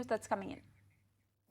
that's coming in.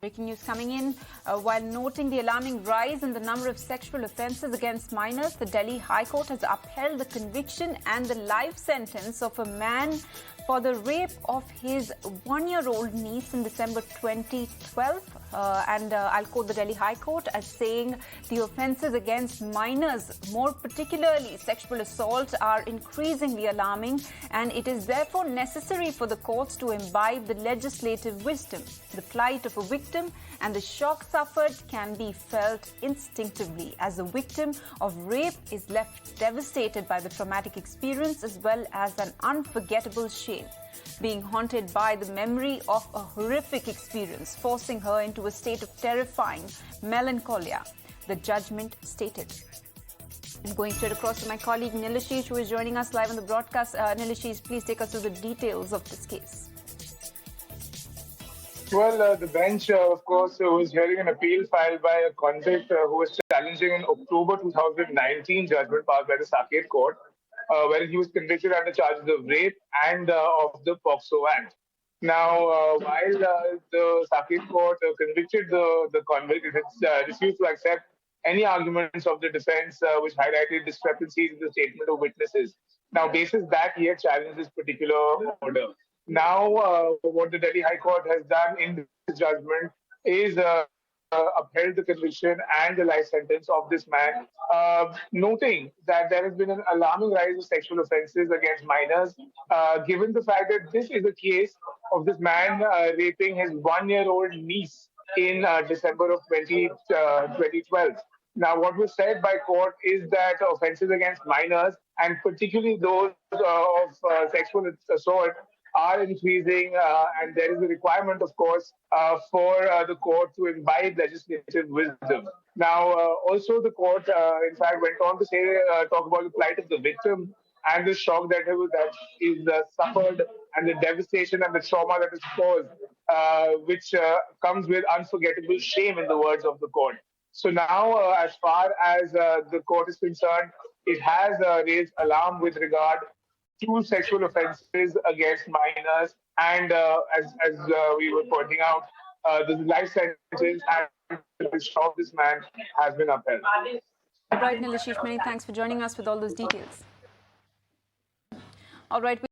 Breaking news coming in. While noting the alarming rise in the number of sexual offences against minors, the Delhi High Court has upheld the conviction and the life sentence of a man for the rape of his one-year-old niece in December 2012. I'll quote the Delhi High Court as saying the offences against minors, more particularly sexual assault, are increasingly alarming, and it is therefore necessary for the courts to imbibe the legislative wisdom. The plight of a victim and the shock suffered can be felt instinctively, as the victim of rape is left devastated by the traumatic experience as well as an unforgettable shame, being haunted by the memory of a horrific experience, forcing her into a state of terrifying melancholia, the judgment stated. I'm going straight across to my colleague Nilashish, who is joining us live on the broadcast. Nilashish, please take us through the details of this case. Well, the bench, of course, was hearing an appeal filed by a convict who was challenging an October 2019 judgment passed by the Saket Court, wherein he was convicted under charges of rape and of the POCSO Act. Now, while the Saket Court convicted the convict, it has refused to accept any arguments of the defense which highlighted discrepancies in the statement of witnesses. Now, basis that, he had challenged this particular order. Now, what the Delhi High Court has done in this judgment is upheld the conviction and the life sentence of this man, noting that there has been an alarming rise of sexual offences against minors, given the fact that this is a case of this man raping his one-year-old niece in December of 2012. Now, what was said by court is that offences against minors, and particularly those of sexual assault, are increasing, and there is a requirement, of course, for the court to imbibe legislative wisdom. Now, also the court, in fact, went on to say, talk about the plight of the victim and the shock that is suffered, and the devastation and the trauma that is caused, which comes with unforgettable shame, in the words of the court. So now, as far as the court is concerned, it has raised alarm with regard to sexual offences against minors, and as we were pointing out, the life sentence and the shock of this man has been upheld. All right, Nilashish, many thanks for joining us with all those details. All right.